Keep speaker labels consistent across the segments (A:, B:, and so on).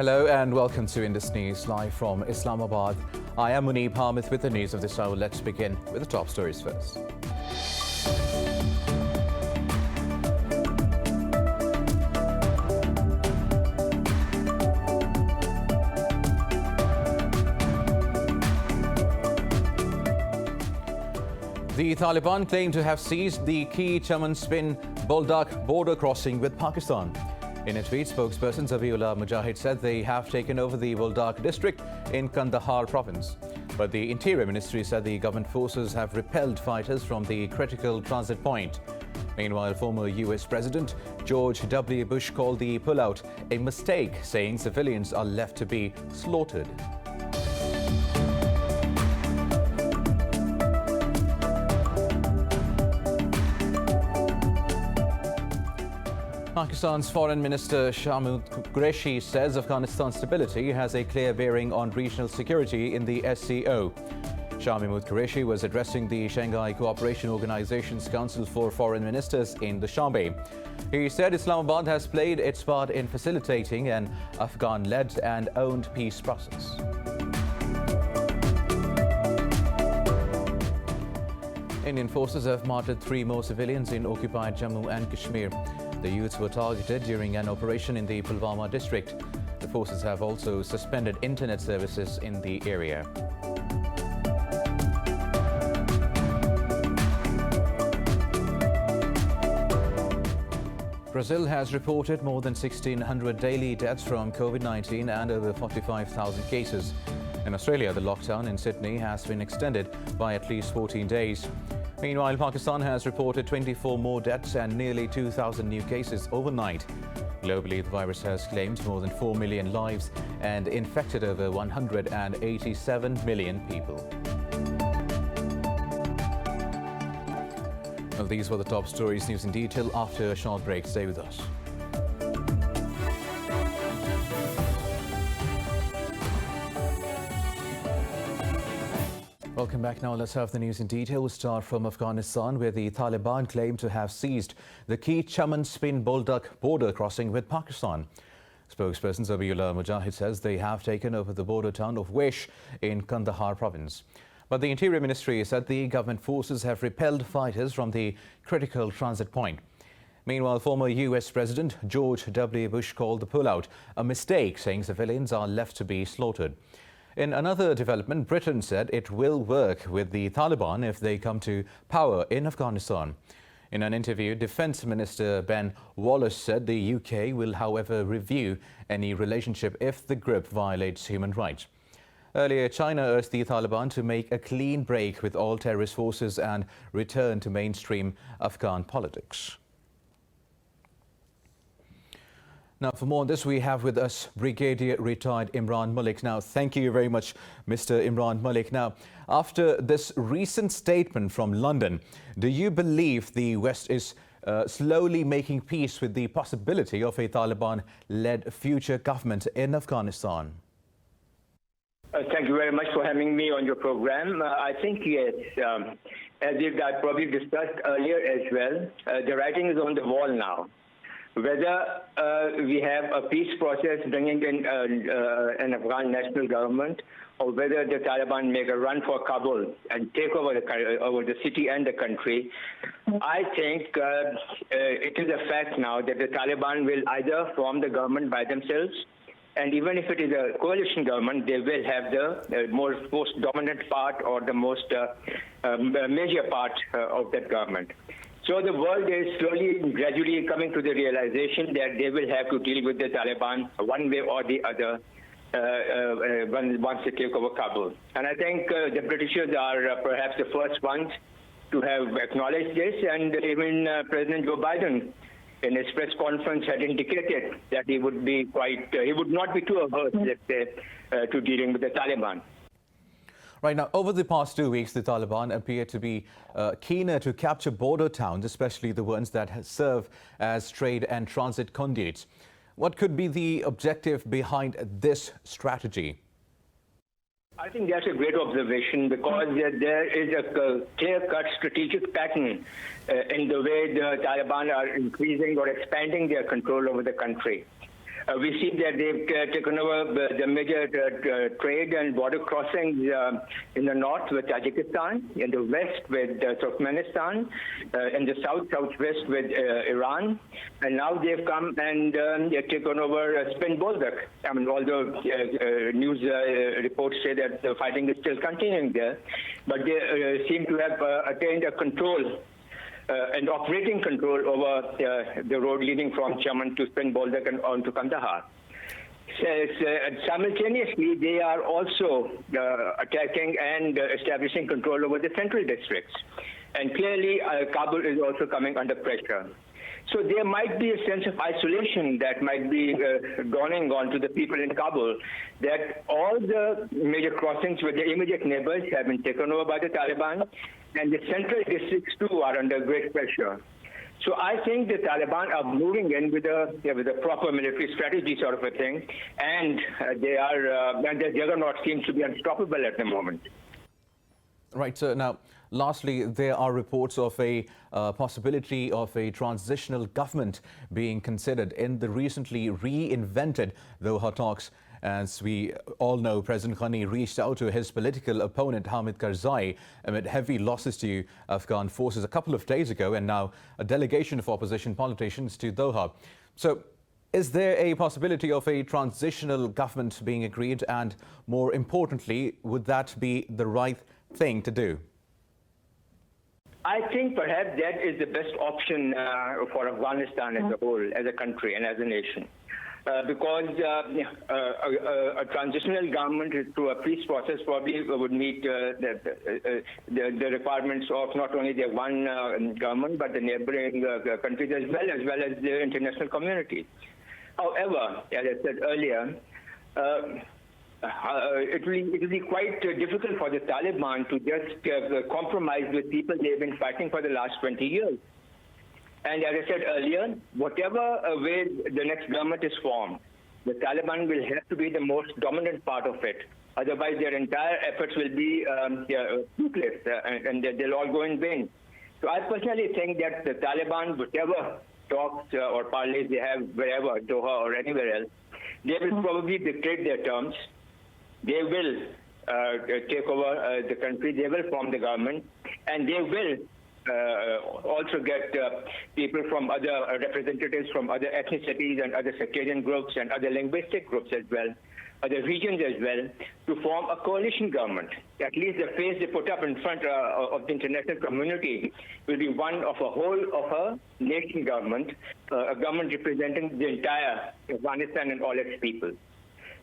A: Hello and welcome to Indus News live from Islamabad. I am Muneeb Hamid with the news of this hour. Let's begin with the top stories first. The Taliban claim to have seized the key Chaman-Spin-Boldak border crossing with Pakistan. In a tweet, spokesperson Zabiullah Mujahid said they have taken over the Boldak district in Kandahar province. But the Interior Ministry said the government forces have repelled fighters from the critical transit point. Meanwhile, former US President George W. Bush called the pullout a mistake, saying civilians are left to be slaughtered. Pakistan's Foreign Minister Qureshi says Afghanistan's stability has a clear bearing on regional security in the SCO. Qureshi was addressing the Shanghai Cooperation Organization's Council for Foreign Ministers in Dushanbe. He said Islamabad has played its part in facilitating an Afghan-led and owned peace process. Indian forces have martyred 3 more civilians in occupied Jammu and Kashmir. The youths were targeted during an operation in the Pulwama district. The forces have also suspended internet services in the area. Brazil has reported more than 1,600 daily deaths from COVID-19 and over 45,000 cases. In Australia, the lockdown in Sydney has been extended by at least 14 days. Meanwhile, Pakistan has reported 24 more deaths and nearly 2,000 new cases overnight. Globally, the virus has claimed more than 4 million lives and infected over 187 million people. Well, these were the top stories. News in detail after a short break. Stay with us. Welcome back. Now let's have the news in detail. We'll start from Afghanistan, where the Taliban claim to have seized the key Chaman-Spin-Boldak border crossing with Pakistan. Spokesperson Zabiullah Mujahid says they have taken over the border town of Wesh in Kandahar province. But the Interior Ministry said the government forces have repelled fighters from the critical transit point. Meanwhile, former US President George W. Bush called the pullout a mistake, saying civilians are left to be slaughtered. In another development, Britain said it will work with the Taliban if they come to power in Afghanistan. In an interview, Defence Minister Ben Wallace said the UK will, however, review any relationship if the group violates human rights. Earlier, China urged the Taliban to make a clean break with all terrorist forces and return to mainstream Afghan politics. Now, for more on this, we have with us Brigadier retired Imran Malik. Now, thank you very much, Mr. Imran Malik. Now, after this recent statement from London, do you believe the West is slowly making peace with the possibility of a Taliban-led future government in Afghanistan?
B: Thank you very much for having me on your program. I think, yes, as I probably discussed earlier as well, the writing is on the wall now. Whether we have a peace process bringing in an Afghan national government, or whether the Taliban make a run for Kabul and take over the city and the country, I think it is a fact now that the Taliban will either form the government by themselves, and even if it is a coalition government, they will have the most dominant part or the most major part of that government. So the world is slowly, gradually coming to the realization that they will have to deal with the Taliban one way or the other once they take over Kabul. And I think the Britishers are perhaps the first ones to have acknowledged this, and even President Joe Biden in his press conference had indicated that he would not be too averse, let's say, to dealing with the Taliban.
A: Right now, over the past 2 weeks, the Taliban appear to be keener to capture border towns, especially the ones that serve as trade and transit conduits. What could be the objective behind this strategy?
B: I think that's a great observation, because there is a clear-cut strategic pattern in the way the Taliban are increasing or expanding their control over the country. We see that they've taken over the major trade and border crossings in the north with Tajikistan, in the west with Turkmenistan, in the southwest with Iran, and now they've come and they've taken over Spin Boldak. I mean, although news reports say that the fighting is still continuing there, but they seem to have attained a control and operating control over the road leading from Chaman to Spin Boldak and on to Kandahar. Simultaneously, they are also attacking and establishing control over the central districts. And clearly, Kabul is also coming under pressure. So there might be a sense of isolation that might be dawning on to the people in Kabul, that all the major crossings with the immediate neighbors have been taken over by the Taliban, and the central districts too are under great pressure. So I think the Taliban are moving in with a proper military strategy sort of a thing, and and their juggernaut seems to be unstoppable at the moment.
A: Right, so now, lastly, there are reports of a possibility of a transitional government being considered in the recently reinvented Doha talks. As we all know, President Ghani reached out to his political opponent Hamid Karzai amid heavy losses to Afghan forces a couple of days ago, and now a delegation of opposition politicians to Doha. So, is there a possibility of a transitional government being agreed, and more importantly, would that be the right thing to do?
B: I think perhaps that is the best option for Afghanistan as a whole, as a country and as a nation. Because a transitional government through a peace process probably would meet the requirements of not only the one government but the neighboring countries as well as the international community. However, as I said earlier, it will be quite difficult for the Taliban to just compromise with people they've been fighting for the last 20 years. And as I said earlier, whatever way the next government is formed, the Taliban will have to be the most dominant part of it. Otherwise, their entire efforts will be fruitless and they'll all go in vain. So I personally think that the Taliban, whatever talks or parleys they have wherever, Doha or anywhere else, they will probably dictate their terms. They will take over the country, they will form the government, and they will also get people from other representatives from other ethnicities and other sectarian groups and other linguistic groups as well, other regions as well, to form a coalition government. At least the face they put up in front of the international community will be one of a whole of a nation government, a government representing the entire Afghanistan and all its people.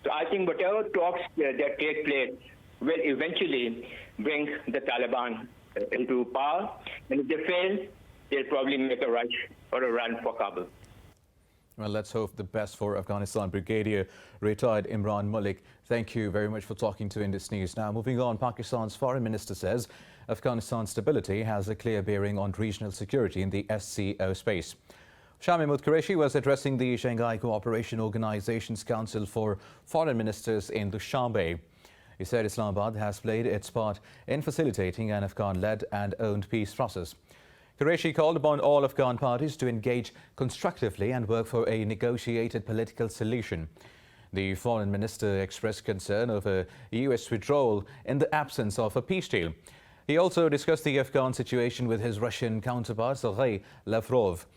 B: So I think whatever talks that take place will eventually bring the Taliban into power, and if they fail, they'll probably make a rush or a run for Kabul.
A: Well, let's hope the best for Afghanistan. Brigadier retired Imran Malik, thank you very much for talking to Indus News. Now, moving on, Pakistan's foreign minister says Afghanistan's stability has a clear bearing on regional security in the SCO space. Shah Mahmood Qureshi was addressing the Shanghai Cooperation Organization's Council for Foreign Ministers in Dushanbe. He said Islamabad has played its part in facilitating an Afghan-led and owned peace process. Qureshi called upon all Afghan parties to engage constructively and work for a negotiated political solution. The foreign minister expressed concern over US withdrawal in the absence of a peace deal. He also discussed the Afghan situation with his Russian counterpart, Sergei Lavrov.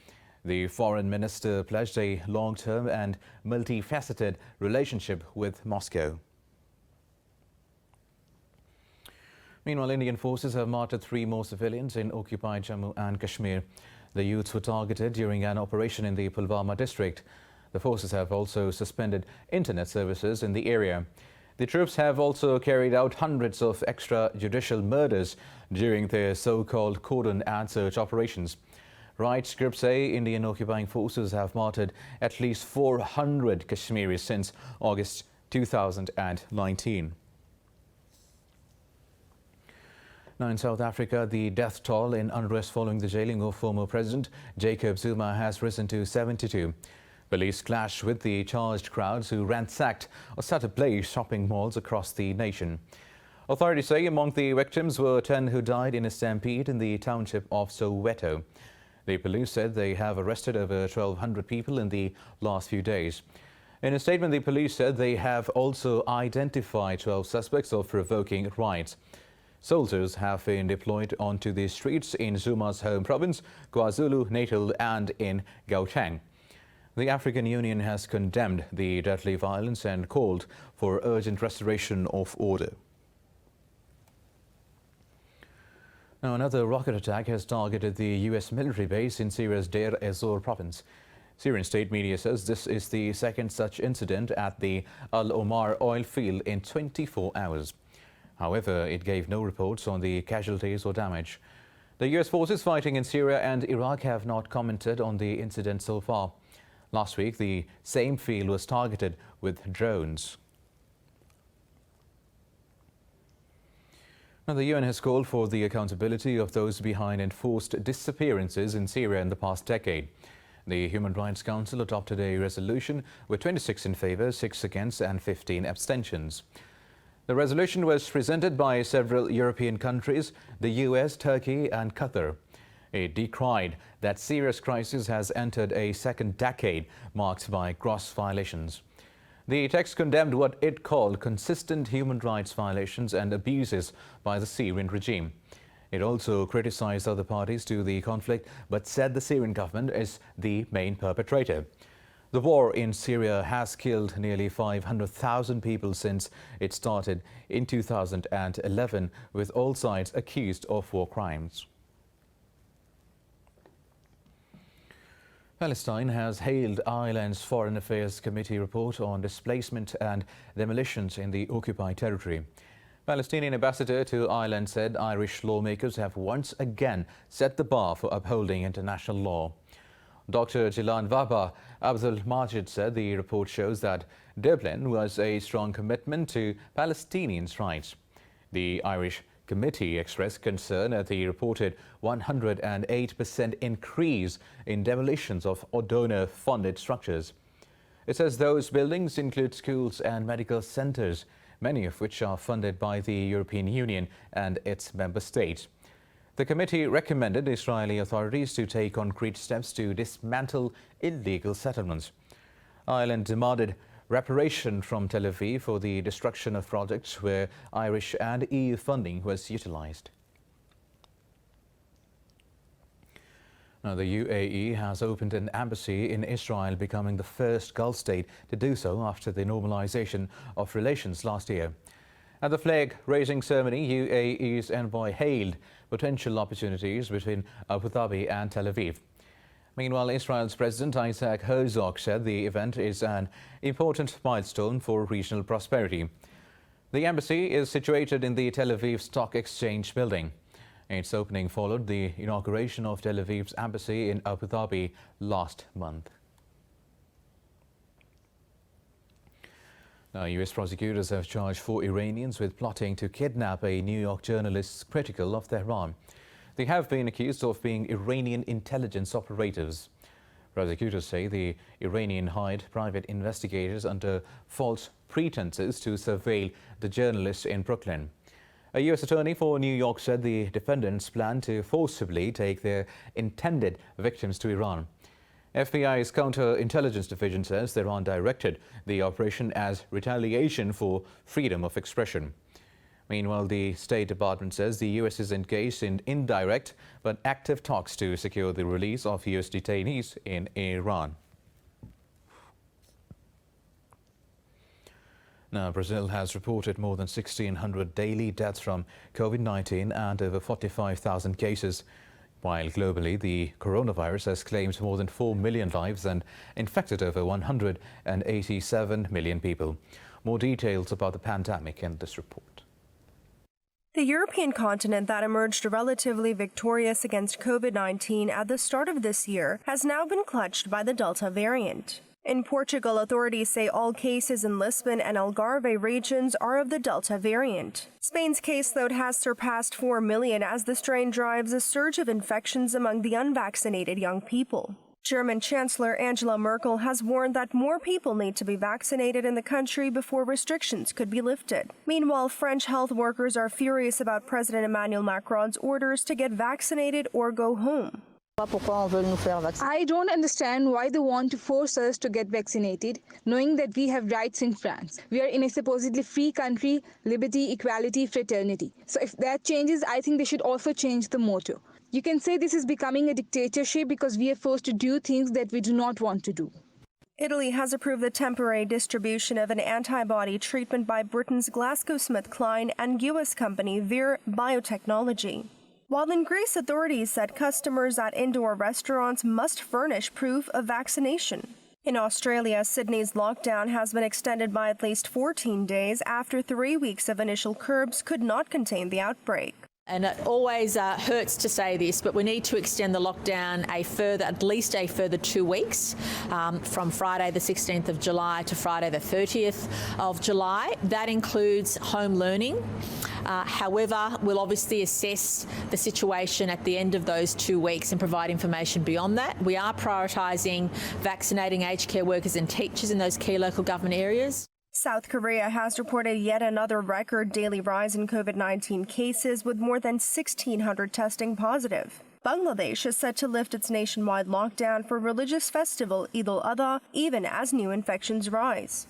A: The foreign minister pledged a long-term and multifaceted relationship with Moscow. Meanwhile, Indian forces have martyred 3 more civilians in occupied Jammu and Kashmir. The youths were targeted during an operation in the Pulwama district. The forces have also suspended internet services in the area. The troops have also carried out hundreds of extrajudicial murders during their so-called cordon and search operations. Rights groups say Indian occupying forces have martyred at least 400 Kashmiris since August 2019. Now in South Africa, the death toll in unrest following the jailing of former President Jacob Zuma has risen to 72. Police clashed with the charged crowds who ransacked or set ablaze shopping malls across the nation. Authorities say among the victims were 10 who died in a stampede in the township of Soweto. The police said they have arrested over 1,200 people in the last few days. In a statement, the police said they have also identified 12 suspects of provoking riots. Soldiers have been deployed onto the streets in Zuma's home province, KwaZulu-Natal, and in Gauteng. The African Union has condemned the deadly violence and called for urgent restoration of order. Now, another rocket attack has targeted the U.S. military base in Syria's Deir ez-Zor province. Syrian state media says this is the second such incident at the Al Omar oil field in 24 hours. However, it gave no reports on the casualties or damage. The U.S. forces fighting in Syria and Iraq have not commented on the incident so far. Last week, the same field was targeted with drones. Now, the UN has called for the accountability of those behind enforced disappearances in Syria in the past decade. The Human Rights Council adopted a resolution with 26 in favour, 6 against and 15 abstentions. The resolution was presented by several European countries, the US, Turkey and Qatar. It decried that Syria's crisis has entered a second decade marked by gross violations. The text condemned what it called consistent human rights violations and abuses by the Syrian regime. It also criticized other parties to the conflict, but said the Syrian government is the main perpetrator. The war in Syria has killed nearly 500,000 people since it started in 2011, with all sides accused of war crimes. Palestine has hailed Ireland's Foreign Affairs Committee report on displacement and demolitions in the occupied territory. Palestinian ambassador to Ireland said Irish lawmakers have once again set the bar for upholding international law. Dr. Jilan Wahba Abdul Majid said the report shows that Dublin was a strong commitment to Palestinians' rights. The Irish committee expressed concern at the reported 108% increase in demolitions of donor-funded structures. It says those buildings include schools and medical centres, many of which are funded by the European Union and its member states. The committee recommended Israeli authorities to take concrete steps to dismantle illegal settlements. Ireland demanded reparation from Tel Aviv for the destruction of projects where Irish and EU funding was utilised. Now, the UAE has opened an embassy in Israel, becoming the first Gulf state to do so after the normalisation of relations last year. At the flag-raising ceremony, UAE's envoy hailed potential opportunities between Abu Dhabi and Tel Aviv. Meanwhile, Israel's President Isaac Herzog said the event is an important milestone for regional prosperity. The embassy is situated in the Tel Aviv Stock Exchange building. Its opening followed the inauguration of Tel Aviv's embassy in Abu Dhabi last month. Now, U.S. prosecutors have charged 4 Iranians with plotting to kidnap a New York journalist critical of Tehran. They have been accused of being Iranian intelligence operatives. Prosecutors say the Iranian hired private investigators under false pretenses to surveil the journalist in Brooklyn. A U.S. attorney for New York said the defendants plan to forcibly take their intended victims to Iran. FBI's counterintelligence division says Iran directed the operation as retaliation for freedom of expression. Meanwhile, the State Department says the U.S. is engaged in indirect but active talks to secure the release of U.S. detainees in Iran. Now, Brazil has reported more than 1,600 daily deaths from COVID-19 and over 45,000 cases. While globally, the coronavirus has claimed more than 4 million lives and infected over 187 million people. More details about the pandemic in this report.
C: The European continent that emerged relatively victorious against COVID-19 at the start of this year has now been clutched by the Delta variant. In Portugal, authorities say all cases in Lisbon and Algarve regions are of the Delta variant. Spain's caseload has surpassed 4 million as the strain drives a surge of infections among the unvaccinated young people. German Chancellor Angela Merkel has warned that more people need to be vaccinated in the country before restrictions could be lifted. Meanwhile, French health workers are furious about President Emmanuel Macron's orders to get vaccinated or go home.
D: I don't understand why they want to force us to get vaccinated, knowing that we have rights in France. We are in a supposedly free country, liberty, equality, fraternity. So if that changes, I think they should also change the motto. You can say this is becoming a dictatorship because we are forced to do things that we do not want to do.
C: Italy has approved the temporary distribution of an antibody treatment by Britain's GlaxoSmithKline and U.S. company Vir Biotechnology. While in Greece, authorities said customers at indoor restaurants must furnish proof of vaccination. In Australia, Sydney's lockdown has been extended by at least 14 days after 3 weeks of initial curbs could not contain the outbreak.
E: And it always hurts to say this, but we need to extend the lockdown at least a further 2 weeks, from Friday the 16th of July to Friday the 30th of July. That includes home learning. However, we'll obviously assess the situation at the end of those 2 weeks and provide information beyond that. We are prioritising vaccinating aged care workers and teachers in those key local government areas.
C: South Korea has reported yet another record daily rise in COVID-19 cases, with more than 1,600 testing positive. Bangladesh is set to lift its nationwide lockdown for religious festival Eid al-Adha, even as new infections rise.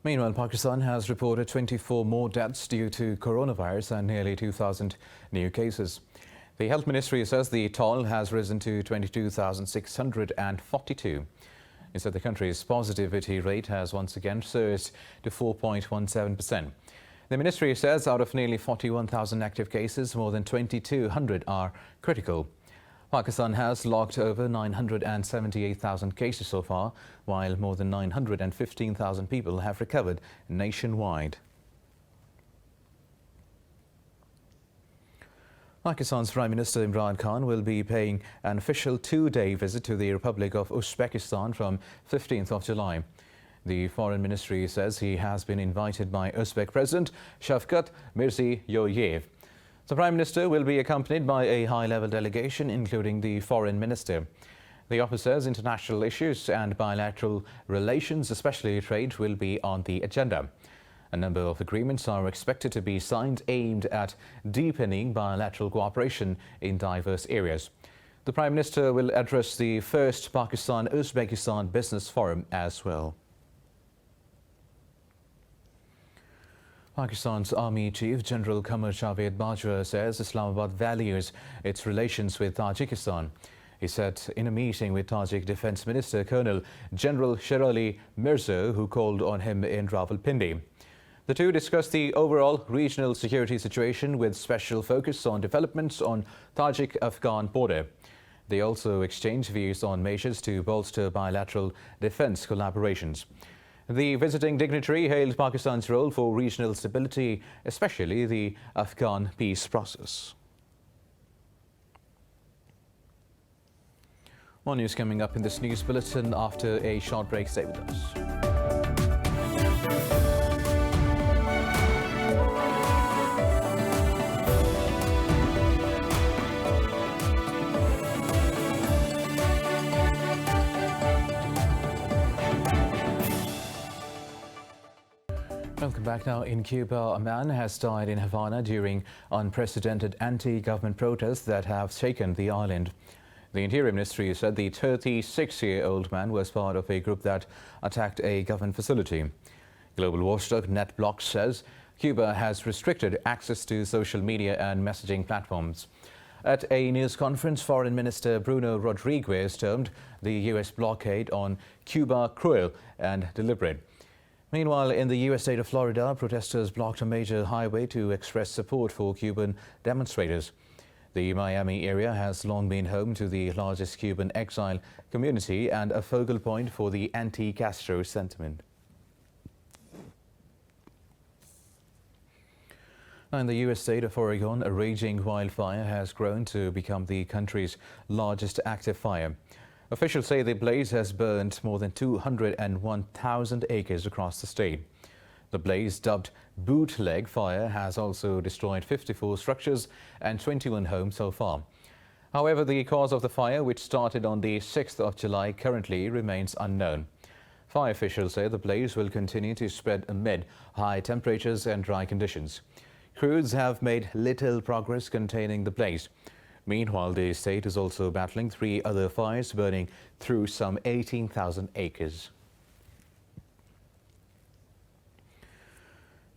A: Meanwhile, Pakistan has reported 24 more deaths due to coronavirus and nearly 2,000 new cases. The Health Ministry says the toll has risen to 22,642. It said the country's positivity rate has once again surged to 4.17%. The ministry says out of nearly 41,000 active cases, more than 2,200 are critical. Pakistan has logged over 978,000 cases so far, while more than 915,000 people have recovered nationwide. Pakistan's Prime Minister Imran Khan will be paying an official 2-day visit to the Republic of Uzbekistan from 15th of July. The Foreign Ministry says he has been invited by Uzbek President Shavkat Mirziyoyev. The Prime Minister will be accompanied by a high-level delegation, including the Foreign Minister. The office says international issues and bilateral relations, especially trade, will be on the agenda. A number of agreements are expected to be signed aimed at deepening bilateral cooperation in diverse areas. The Prime Minister will address the first Pakistan-Uzbekistan Business Forum as well. Pakistan's Army Chief General Qamar Javed Bajwa says Islamabad values its relations with Tajikistan. He said in a meeting with Tajik Defence Minister Colonel General Sherali Mirza, who called on him in Rawalpindi. The two discussed the overall regional security situation with special focus on developments on Tajik-Afghan border. They also exchanged views on measures to bolster bilateral defence collaborations. The visiting dignitary hailed Pakistan's role for regional stability, especially the Afghan peace process. More news coming up in this news bulletin after a short break. Stay with us. Welcome back. Now, in Cuba, a man has died in Havana during unprecedented anti-government protests that have shaken the island. The Interior Ministry said the 36-year-old man was part of a group that attacked a government facility. Global watchdog NetBlocks says Cuba has restricted access to social media and messaging platforms. At a news conference, Foreign Minister Bruno Rodriguez termed the U.S. blockade on Cuba cruel and deliberate. Meanwhile, in the U.S. state of Florida, protesters blocked a major highway to express support for Cuban demonstrators. The Miami area has long been home to the largest Cuban exile community and a focal point for the anti-Castro sentiment. Now, in the U.S. state of Oregon, a raging wildfire has grown to become the country's largest active fire. Officials say the blaze has burned more than 201,000 acres across the state. The blaze, dubbed bootleg fire, has also destroyed 54 structures and 21 homes so far. However, the cause of the fire, which started on the 6th of July, currently remains unknown. Fire officials say the blaze will continue to spread amid high temperatures and dry conditions. Crews have made little progress containing the blaze. Meanwhile, the state is also battling 3 other fires burning through some 18,000 acres.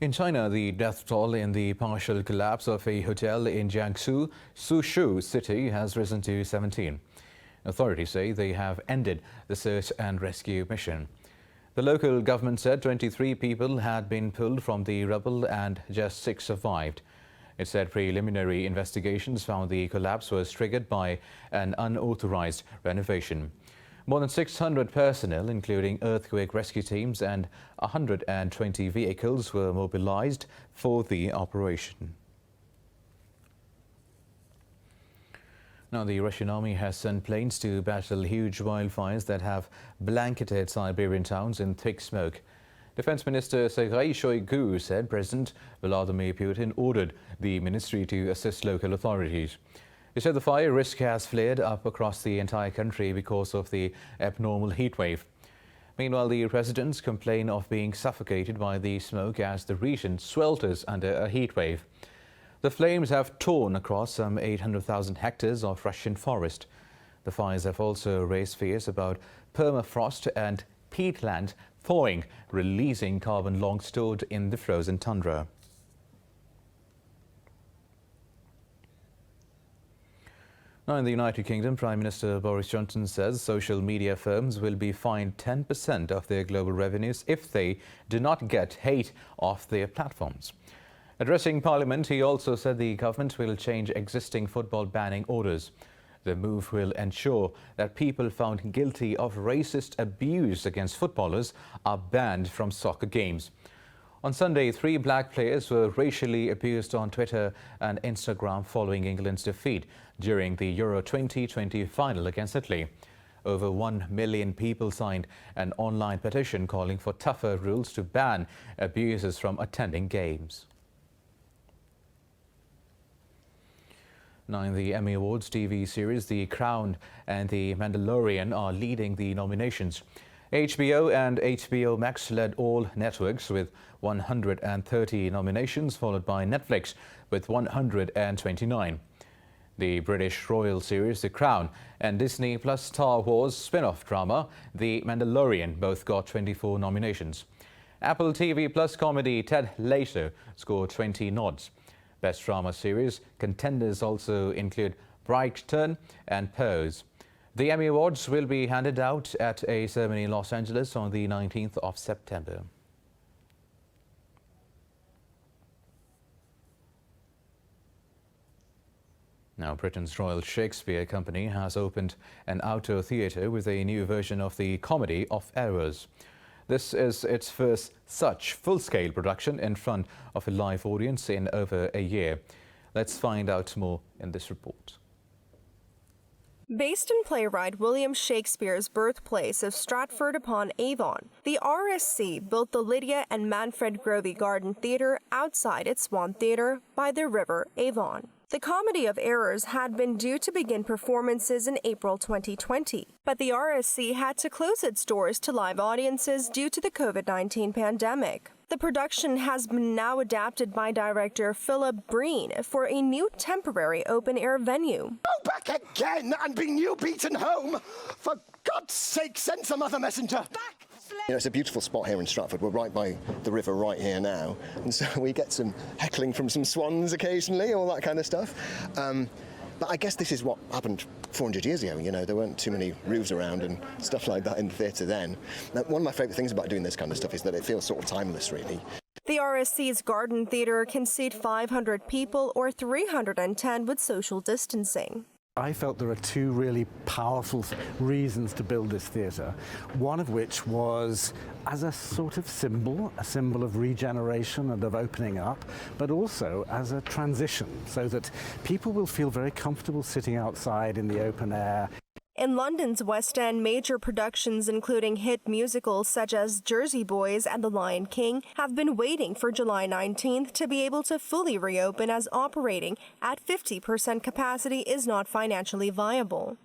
A: In China, the death toll in the partial collapse of a hotel in Jiangsu, Suzhou city has risen to 17. Authorities say they have ended the search and rescue mission. The local government said 23 people had been pulled from the rubble and just 6 survived. It said preliminary investigations found the collapse was triggered by an unauthorized renovation. More than 600 personnel, including earthquake rescue teams and 120 vehicles, were mobilized for the operation. Now, the Russian army has sent planes to battle huge wildfires that have blanketed Siberian towns in thick smoke. Defense Minister Sergei Shoigu said President Vladimir Putin ordered the ministry to assist local authorities. He said the fire risk has flared up across the entire country because of the abnormal heat wave. Meanwhile, the residents complain of being suffocated by the smoke as the region swelters under a heat wave. The flames have torn across some 800,000 hectares of Russian forest. The fires have also raised fears about permafrost and peatland thawing, releasing carbon long stored in the frozen tundra. Now, in the United Kingdom, Prime Minister Boris Johnson says social media firms will be fined 10% of their global revenues if they do not get hate off their platforms. Addressing Parliament, he also said the government will change existing football banning orders. The move will ensure that people found guilty of racist abuse against footballers are banned from soccer games. On Sunday, 3 black players were racially abused on Twitter and Instagram following England's defeat during the Euro 2020 final against Italy. Over 1 million people signed an online petition calling for tougher rules to ban abusers from attending games. Now, in the Emmy Awards, TV series The Crown and The Mandalorian are leading the nominations. HBO and HBO Max led all networks with 130 nominations, followed by Netflix with 129. The British royal series The Crown and Disney Plus Star Wars spin-off drama The Mandalorian both got 24 nominations. Apple TV Plus comedy Ted Lasso scored 20 nods. Best drama series contenders also include Brighton and Pose. The Emmy Awards will be handed out at a ceremony in Los Angeles on the 19th of September. Now, Britain's Royal Shakespeare Company has opened an outdoor theatre with a new version of the comedy of Errors. This is its first such full-scale production in front of a live audience in over a year. Let's find out more in this report.
C: Based in playwright William Shakespeare's birthplace of Stratford-upon-Avon, the RSC built the Lydia and Manfred Grovey Garden Theatre outside its Swan Theatre by the River Avon. The Comedy of Errors had been due to begin performances in April 2020, but the RSC had to close its doors to live audiences due to the COVID-19 pandemic. The production has been now adapted by director Philip Breen for a new temporary open-air venue.
F: Go back again and bring you beaten home! For God's sake, send some other messenger! Back! You know, it's a beautiful spot here in Stratford. We're right by the river right here now, and so we get some heckling from some swans occasionally, all that kind of stuff. But I guess this is what happened 400 years ago. You know, there weren't too many roofs around and stuff like that in the theatre then. Now, one of my favourite things about doing this kind of stuff is that it feels sort of timeless, really.
C: The RSC's Garden Theatre can seat 500 people or 310 with social distancing.
G: I felt there are 2 really powerful reasons to build this theatre, one of which was as a sort of symbol, a symbol of regeneration and of opening up, but also as a transition, so that people will feel very comfortable sitting outside in the open air.
C: In London's West End, major productions including hit musicals such as Jersey Boys and The Lion King have been waiting for July 19th to be able to fully reopen, as operating at 50% capacity is not financially viable.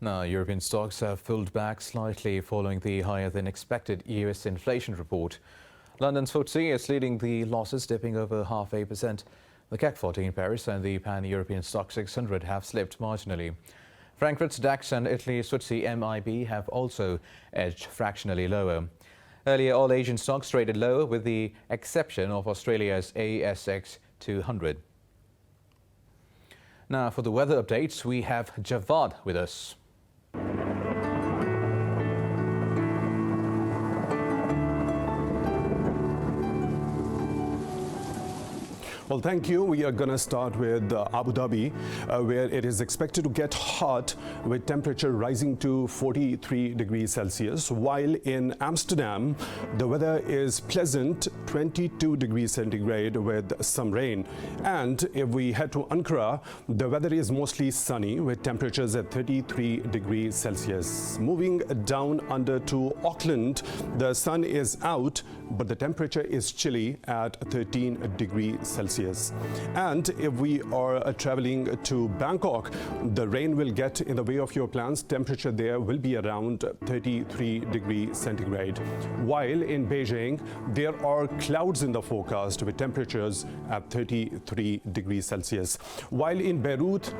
A: Now, European stocks have pulled back slightly following the higher than expected US inflation report. London's FTSE is leading the losses, dipping over 0.5%. The CAC 40 in Paris and the Pan-European Stock 600 have slipped marginally. Frankfurt's DAX and Italy's FTSE MIB have also edged fractionally lower. Earlier, all Asian stocks traded lower with the exception of Australia's ASX 200. Now, for the weather updates, we have Javad with us.
H: Well, thank you. We are going to start with Abu Dhabi, where it is expected to get hot with temperature rising to 43 degrees Celsius, while in Amsterdam, the weather is pleasant, 22 degrees centigrade with some rain. And if we head to Ankara, the weather is mostly sunny with temperatures at 33 degrees Celsius. Moving down under to Auckland, the sun is out, but the temperature is chilly at 13 degrees Celsius. And if we are traveling to Bangkok, the rain will get in the way of your plans. Temperature there will be around 33 degrees centigrade. While in Beijing, there are clouds in the forecast with temperatures at 33 degrees Celsius. While in Beirut,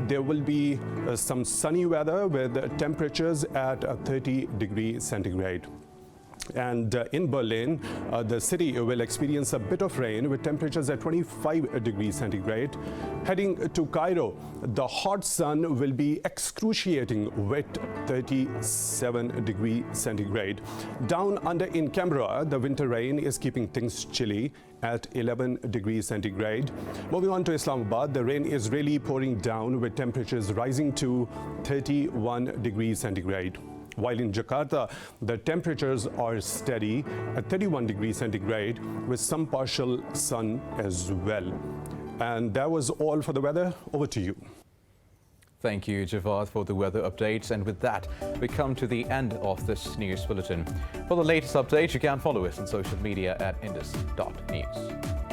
H: there will be some sunny weather with temperatures at 30 degrees centigrade. And in Berlin, the city will experience a bit of rain with temperatures at 25 degrees centigrade. Heading to Cairo, the hot sun will be excruciating with 37 degrees centigrade. Down under in Canberra, the winter rain is keeping things chilly at 11 degrees centigrade. Moving on to Islamabad, the rain is really pouring down with temperatures rising to 31 degrees centigrade. While in Jakarta, the temperatures are steady at 31 degrees centigrade with some partial sun as well. And that was all for the weather. Over to you.
A: Thank you, Javad, for the weather updates. And with that, we come to the end of this news bulletin. For the latest updates, you can follow us on social media at indus.news.